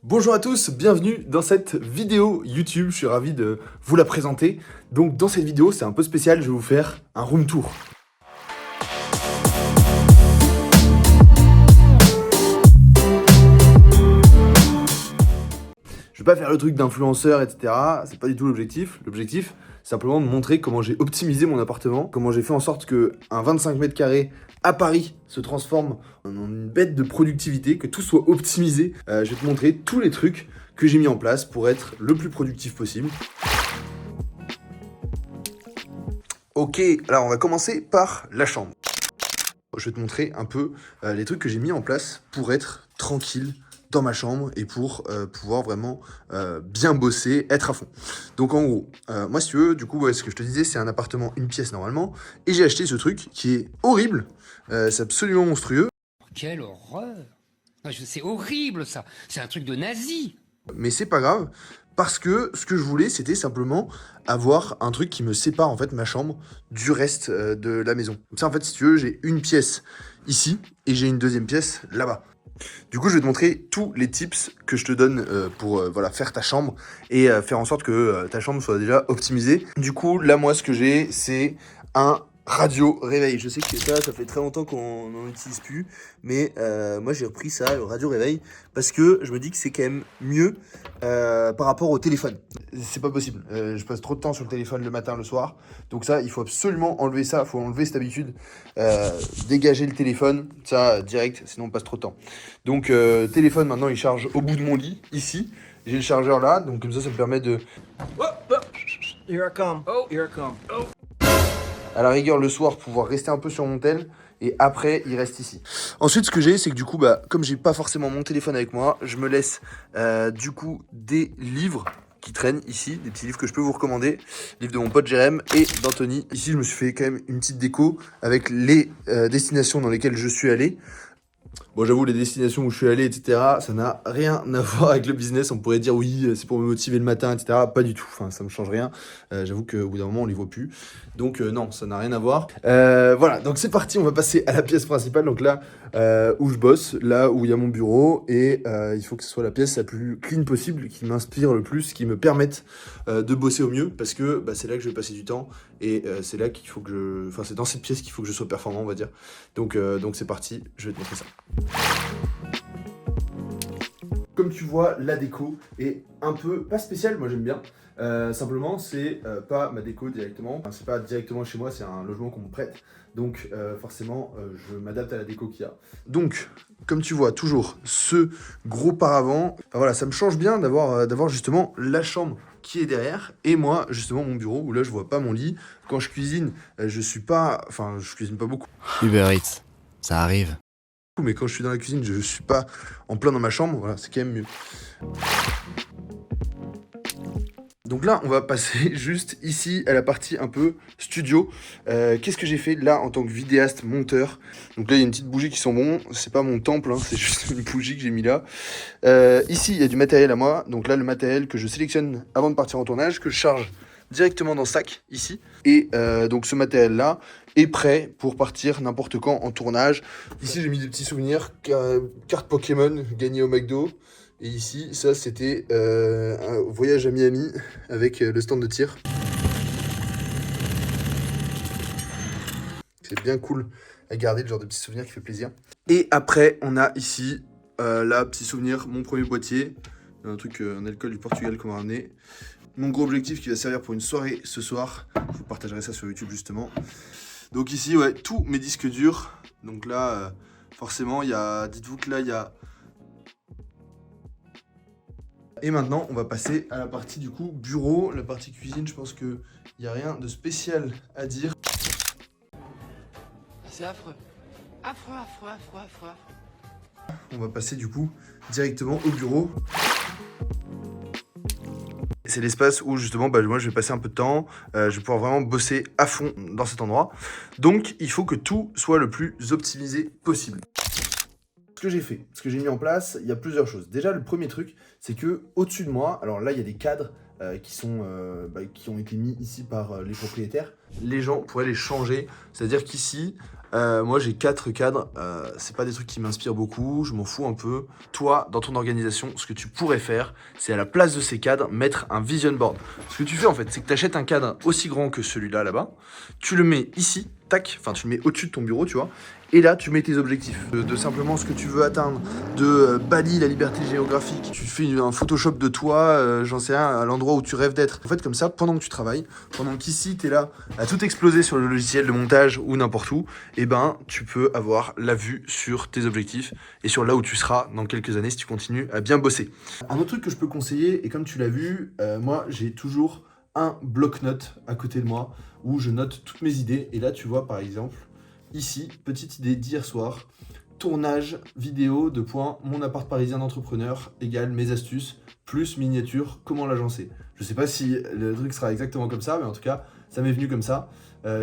Bonjour à tous, bienvenue dans cette vidéo YouTube, je suis ravi de vous la présenter. Donc dans cette vidéo, c'est un peu spécial, je vais vous faire un room tour. Je vais pas faire le truc d'influenceur, etc. C'est pas du tout l'objectif. L'objectif, c'est simplement de montrer comment j'ai optimisé mon appartement, comment j'ai fait en sorte qu'un 25 mètres carrés à Paris se transforme en une bête de productivité, que tout soit optimisé. Je vais te montrer tous les trucs que j'ai mis en place pour être le plus productif possible. Ok, alors on va commencer par la chambre. Je vais te montrer un peu les trucs que j'ai mis en place pour être tranquille dans ma chambre et pour pouvoir vraiment bien bosser, être à fond. Donc en gros, moi si tu veux, du coup, ce que je te disais, c'est un appartement, une pièce normalement, et j'ai acheté ce truc qui est horrible, c'est absolument monstrueux. Quelle horreur! C'est horrible ça! C'est un truc de nazi! Mais c'est pas grave, parce que ce que je voulais, c'était simplement avoir un truc qui me sépare en fait ma chambre du reste de la maison. Comme ça, en fait, si tu veux, j'ai une pièce ici et j'ai une deuxième pièce là-bas. Du coup, je vais te montrer tous les tips que je te donne pour voilà, faire ta chambre et faire en sorte que ta chambre soit déjà optimisée. Du coup, là, moi, ce que j'ai, c'est un radio réveil. Je sais que ça fait très longtemps qu'on n'en utilise plus, mais moi, j'ai repris ça, le radio réveil, parce que je me dis que c'est quand même mieux par rapport au téléphone. C'est pas possible. Je passe trop de temps sur le téléphone le matin, le soir. Donc ça, il faut absolument enlever ça. Il faut enlever cette habitude. Dégager le téléphone, ça, direct, sinon on passe trop de temps. Donc téléphone, maintenant, il charge au bout de mon lit, ici. J'ai le chargeur là, donc comme ça me permet de... Oh, oh. Here I come. Oh, here I come. Oh. À la rigueur, le soir, pouvoir rester un peu sur mon tel. Et après, il reste ici. Ensuite, ce que j'ai, c'est que du coup, comme j'ai pas forcément mon téléphone avec moi, je me laisse du coup des livres qui traînent ici, des petits livres que je peux vous recommander, livres de mon pote Jérém et d'Anthony. Ici, je me suis fait quand même une petite déco avec les destinations dans lesquelles je suis allé. Bon, j'avoue, les destinations où je suis allé, etc., ça n'a rien à voir avec le business. On pourrait dire, oui, c'est pour me motiver le matin, etc. Pas du tout. Enfin, ça me change rien. J'avoue qu'au bout d'un moment, on les voit plus. Donc, non, ça n'a rien à voir. Voilà, donc c'est parti. On va passer à la pièce principale. Donc là, où je bosse, là où il y a mon bureau. Et il faut que ce soit la pièce la plus clean possible, qui m'inspire le plus, qui me permette de bosser au mieux. Parce que c'est là que je vais passer du temps. Et c'est là qu'il faut que je... Enfin, c'est dans cette pièce qu'il faut que je sois performant, on va dire. Donc c'est parti. Je vais te montrer ça. Comme tu vois, la déco est un peu, pas spéciale, moi j'aime bien. Simplement, c'est pas ma déco directement. Enfin, c'est pas directement chez moi, c'est un logement qu'on me prête. Donc forcément, je m'adapte à la déco qu'il y a. Donc, comme tu vois, toujours ce gros paravent. Enfin, voilà, ça me change bien d'avoir justement la chambre qui est derrière et moi, justement, mon bureau où là, je vois pas mon lit. Quand je cuisine, je cuisine pas beaucoup. Uber Eats, ça arrive. Mais quand je suis dans la cuisine, je suis pas en plein dans ma chambre, voilà, c'est quand même mieux. Donc là, on va passer juste ici à la partie un peu studio. Qu'est-ce que j'ai fait là en tant que vidéaste, monteur? Donc là, il y a une petite bougie qui sent bon. C'est pas mon temple, hein, c'est juste une bougie que j'ai mis là. Ici, il y a du matériel à moi. Donc là, le matériel que je sélectionne avant de partir en tournage, que je charge directement dans le sac, ici. Et donc ce matériel-là est prêt pour partir n'importe quand en tournage. Ici, j'ai mis des petits souvenirs, carte Pokémon gagnée au McDo. Et ici, ça, c'était un voyage à Miami avec le stand de tir. C'est bien cool à garder, le genre de petits souvenirs qui fait plaisir. Et après, on a ici, là, petit souvenir, mon premier boîtier. Un truc, un alcool du Portugal qu'on m'a ramené. Mon gros objectif qui va servir pour une soirée ce soir. Je vous partagerai ça sur YouTube justement. Donc ici, ouais, tous mes disques durs. Donc là, forcément, il y a... Dites-vous que là, il y a... Et maintenant, on va passer à la partie du coup bureau. La partie cuisine, je pense qu'il n'y a rien de spécial à dire. C'est affreux. Affreux, affreux, affreux, affreux. On va passer du coup directement au bureau. C'est l'espace où justement moi je vais passer un peu de temps, je vais pouvoir vraiment bosser à fond dans cet endroit. Donc il faut que tout soit le plus optimisé possible. Ce que j'ai fait, ce que j'ai mis en place, il y a plusieurs choses. Déjà le premier truc, c'est que au-dessus de moi, alors là il y a des cadres qui ont été mis ici par les propriétaires. Les gens pourraient les changer, c'est-à-dire qu'ici, Moi, j'ai 4 cadres. C'est pas des trucs qui m'inspirent beaucoup. Je m'en fous un peu. Toi, dans ton organisation, ce que tu pourrais faire, c'est à la place de ces cadres, mettre un vision board. Ce que tu fais, en fait, c'est que tu achètes un cadre aussi grand que celui-là, là-bas. Tu le mets ici, tac. Enfin, tu le mets au-dessus de ton bureau, tu vois. Et là, tu mets tes objectifs. De simplement ce que tu veux atteindre. De Bali, la liberté géographique. Tu fais un Photoshop de toi, j'en sais rien, à l'endroit où tu rêves d'être. En fait, comme ça, pendant que tu travailles, pendant qu'ici, tu es là à tout exploser sur le logiciel de montage ou n'importe où, et ben, tu peux avoir la vue sur tes objectifs et sur là où tu seras dans quelques années si tu continues à bien bosser. Un autre truc que je peux conseiller, et comme tu l'as vu, moi, j'ai toujours un bloc-notes à côté de moi où je note toutes mes idées. Et là, tu vois, par exemple, ici, petite idée d'hier soir, tournage vidéo de point mon appart parisien d'entrepreneur égale mes astuces plus miniature, comment l'agencer. Je sais pas si le truc sera exactement comme ça, mais en tout cas, ça m'est venu comme ça.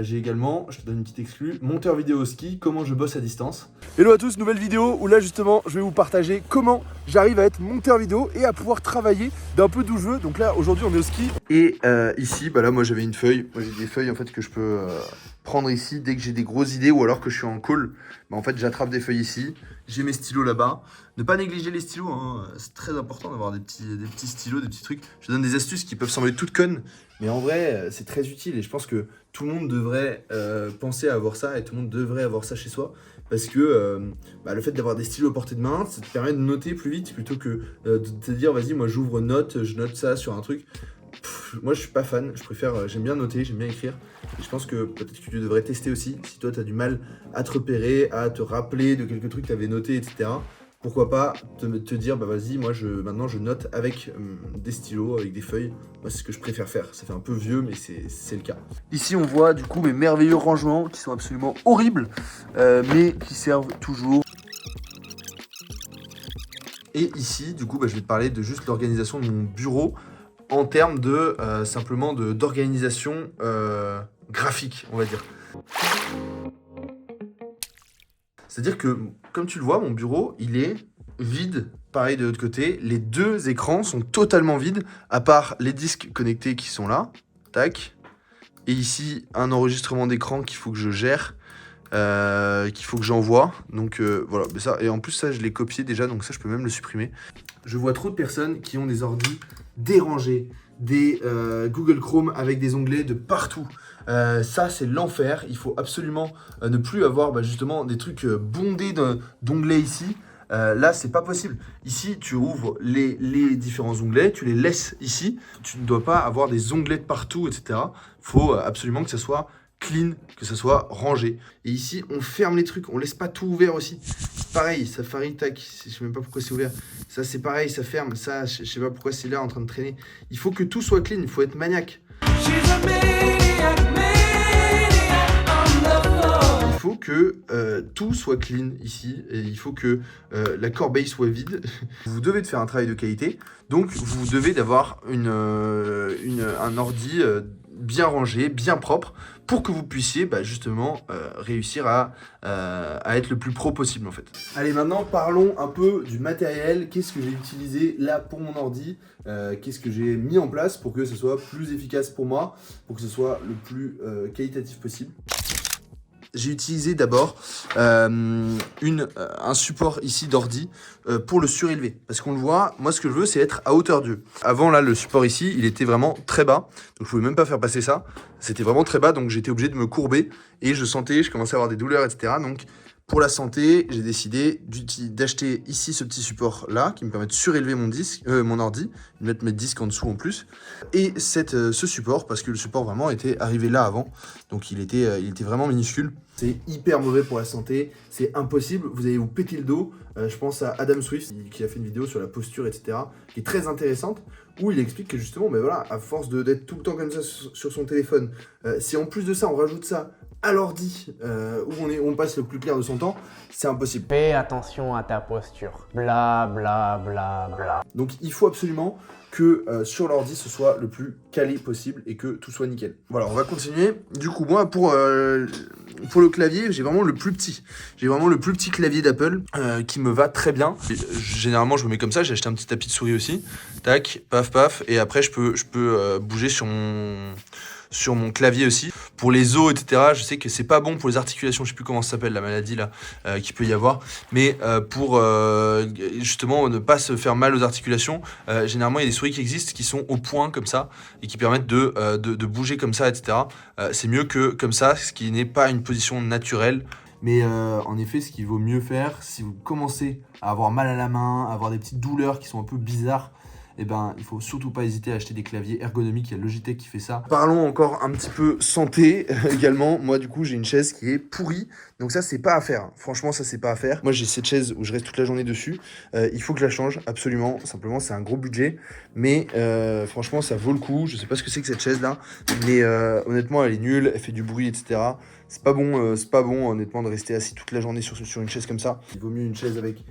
J'ai également, je te donne une petite exclue, monteur vidéo au ski, comment je bosse à distance. Hello à tous, nouvelle vidéo où là justement je vais vous partager comment j'arrive à être monteur vidéo et à pouvoir travailler d'un peu d'où je veux. Donc là aujourd'hui on est au ski. Et ici, bah là moi j'avais une feuille, moi j'ai des feuilles en fait que je peux prendre ici dès que j'ai des grosses idées ou alors que je suis en call. Bah en fait j'attrape des feuilles ici, j'ai mes stylos là-bas. Ne pas négliger les stylos, hein. C'est très important d'avoir des petits stylos, des petits trucs. Je te donne des astuces qui peuvent sembler toutes connes, mais en vrai c'est très utile et je pense que tout le monde devrait penser à avoir ça et tout le monde devrait avoir ça chez soi parce que le fait d'avoir des stylos à portée de main, ça te permet de noter plus vite plutôt que de te dire vas-y moi j'ouvre note, je note ça sur un truc. Moi je suis pas fan, je préfère, j'aime bien noter, j'aime bien écrire et je pense que peut-être que tu devrais tester aussi si toi tu as du mal à te repérer, à te rappeler de quelques trucs que tu avais notés, etc. Pourquoi pas te dire, bah vas-y, moi maintenant je note avec des stylos, avec des feuilles. Moi c'est ce que je préfère faire. Ça fait un peu vieux, mais c'est le cas. Ici on voit du coup mes merveilleux rangements qui sont absolument horribles, mais qui servent toujours. Et ici, du coup, je vais te parler de juste l'organisation de mon bureau en termes de simplement d'organisation graphique, on va dire. C'est-à-dire que, comme tu le vois, mon bureau, il est vide. Pareil de l'autre côté, les deux écrans sont totalement vides, à part les disques connectés qui sont là. Tac. Et ici, un enregistrement d'écran qu'il faut que je gère, qu'il faut que j'envoie. Donc voilà, mais ça, et en plus ça, je l'ai copié déjà, donc ça, je peux même le supprimer. Je vois trop de personnes qui ont des ordis dérangés, des Google Chrome avec des onglets de partout. Ça c'est l'enfer, il faut absolument ne plus avoir justement des trucs bondés d'onglets ici. Là c'est pas possible. Ici tu ouvres les différents onglets, tu les laisses ici. Tu ne dois pas avoir des onglets de partout, etc. Faut absolument que ça soit clean, que ça soit rangé. Et ici on ferme les trucs, on laisse pas tout ouvert aussi. Pareil, Safari, tac, je sais même pas pourquoi c'est ouvert. Ça c'est pareil, ça ferme, ça je sais pas pourquoi c'est là en train de traîner. Il faut que tout soit clean, il faut être maniaque. Il faut que tout soit clean ici et il faut que la corbeille soit vide. Vous devez de faire un travail de qualité, donc vous devez d'avoir un ordi bien rangé, bien propre, pour que vous puissiez justement réussir à être le plus pro possible en fait. Allez, maintenant parlons un peu du matériel. Qu'est-ce que j'ai utilisé là pour mon ordi? Qu'est-ce que j'ai mis en place pour que ce soit plus efficace pour moi, pour que ce soit le plus qualitatif possible? J'ai utilisé d'abord un support ici d'ordi pour le surélever. Parce qu'on le voit, moi ce que je veux c'est être à hauteur d'eux. Avant là le support ici il était vraiment très bas. Donc je pouvais même pas faire passer ça. C'était vraiment très bas donc j'étais obligé de me courber. Et je commençais à avoir des douleurs etc. Donc pour la santé j'ai décidé d'acheter ici ce petit support là qui me permet de surélever mon ordi. De mettre mes disques en dessous en plus. Et ce support parce que le support vraiment était arrivé là avant. Donc il était vraiment minuscule. C'est hyper mauvais pour la santé, c'est impossible, vous allez vous péter le dos. Je pense à Adam Swift qui a fait une vidéo sur la posture, etc. qui est très intéressante, où il explique que justement, voilà, à force d'être tout le temps comme ça sur son téléphone, si en plus de ça on rajoute ça à l'ordi, où on passe le plus clair de son temps, c'est impossible. Fais attention à ta posture, bla bla bla bla. Donc il faut absolument que sur l'ordi ce soit le plus calé possible et que tout soit nickel. Voilà, on va continuer. Du coup, moi pour le clavier, j'ai vraiment le plus petit. J'ai vraiment le plus petit clavier d'Apple qui me va très bien. Et, généralement, je me mets comme ça. J'ai acheté un petit tapis de souris aussi. Tac, paf, paf. Et après, je peux bouger sur sur mon clavier aussi. Pour les os, etc., je sais que c'est pas bon pour les articulations, je sais plus comment ça s'appelle la maladie là, qu'il peut y avoir, mais pour justement ne pas se faire mal aux articulations, généralement il y a des souris qui existent qui sont au point comme ça et qui permettent de bouger comme ça, etc. C'est mieux que comme ça, ce qui n'est pas une position naturelle. Mais en effet, ce qu'il vaut mieux faire, si vous commencez à avoir mal à la main, à avoir des petites douleurs qui sont un peu bizarres, eh ben, il faut surtout pas hésiter à acheter des claviers ergonomiques. Il y a Logitech qui fait ça. Parlons encore un petit peu santé également. Moi, du coup, j'ai une chaise qui est pourrie. Donc ça, c'est pas à faire. Franchement, ça, c'est pas à faire. Moi, j'ai cette chaise où je reste toute la journée dessus. Il faut que je la change, absolument. Simplement, c'est un gros budget. Mais franchement, ça vaut le coup. Je sais pas ce que c'est que cette chaise-là. Mais honnêtement, elle est nulle. Elle fait du bruit, etc. C'est pas bon, honnêtement, de rester assis toute la journée sur une chaise comme ça. Il vaut mieux une chaise avec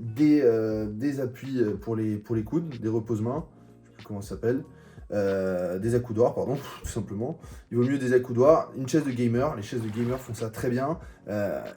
des appuis pour les coudes, des repose-mains, je sais plus comment ça s'appelle, des accoudoirs, pardon, tout simplement. Il vaut mieux des accoudoirs, une chaise de gamer, les chaises de gamer font ça très bien,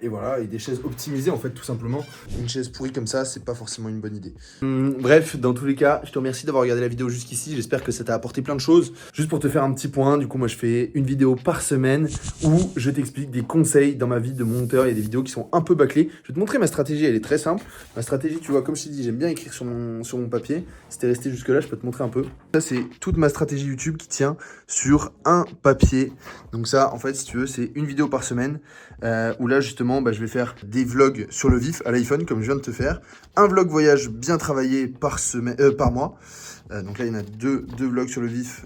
et voilà, et des chaises optimisées en fait, tout simplement. Une chaise pourrie comme ça, c'est pas forcément une bonne idée. Bref, dans tous les cas, je te remercie d'avoir regardé la vidéo jusqu'ici, j'espère que ça t'a apporté plein de choses. Juste pour te faire un petit point, du coup moi je fais une vidéo par semaine où je t'explique des conseils dans ma vie de monteur. Il y a des vidéos qui sont un peu bâclées. Je vais te montrer ma stratégie, elle est très simple. Ma stratégie, tu vois, comme je t'ai dit, j'aime bien écrire sur mon papier. Si t'es resté jusque là, je peux te montrer un peu. Ça, c'est toute ma stratégie YouTube qui tient sur un papier. Donc ça, en fait, si tu veux, c'est une vidéo par semaine où là, justement, je vais faire des vlogs sur le vif à l'iPhone, comme je viens de te faire. Un vlog voyage bien travaillé par mois. Donc là, il y en a deux vlogs sur le vif.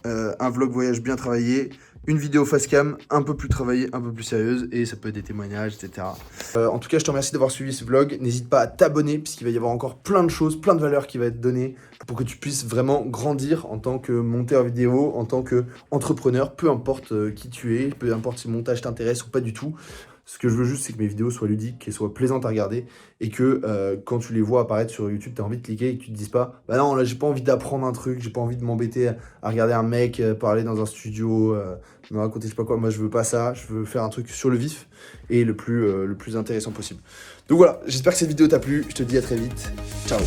Un vlog voyage bien travaillé. Une vidéo face cam, un peu plus travaillée, un peu plus sérieuse, et ça peut être des témoignages, etc. En tout cas, je te remercie d'avoir suivi ce vlog. N'hésite pas à t'abonner, puisqu'il va y avoir encore plein de choses, plein de valeurs qui vont être données pour que tu puisses vraiment grandir en tant que monteur vidéo, en tant qu'entrepreneur, peu importe qui tu es, peu importe si le montage t'intéresse ou pas du tout. Ce que je veux juste, c'est que mes vidéos soient ludiques, qu'elles soient plaisantes à regarder et que quand tu les vois apparaître sur YouTube, tu as envie de cliquer et que tu te dises pas « Bah non, là, j'ai pas envie d'apprendre un truc, j'ai pas envie de m'embêter à regarder un mec parler dans un studio, me raconter je sais pas quoi. Moi, je veux pas ça, je veux faire un truc sur le vif et le plus intéressant possible. » Donc voilà, j'espère que cette vidéo t'a plu. Je te dis à très vite. Ciao.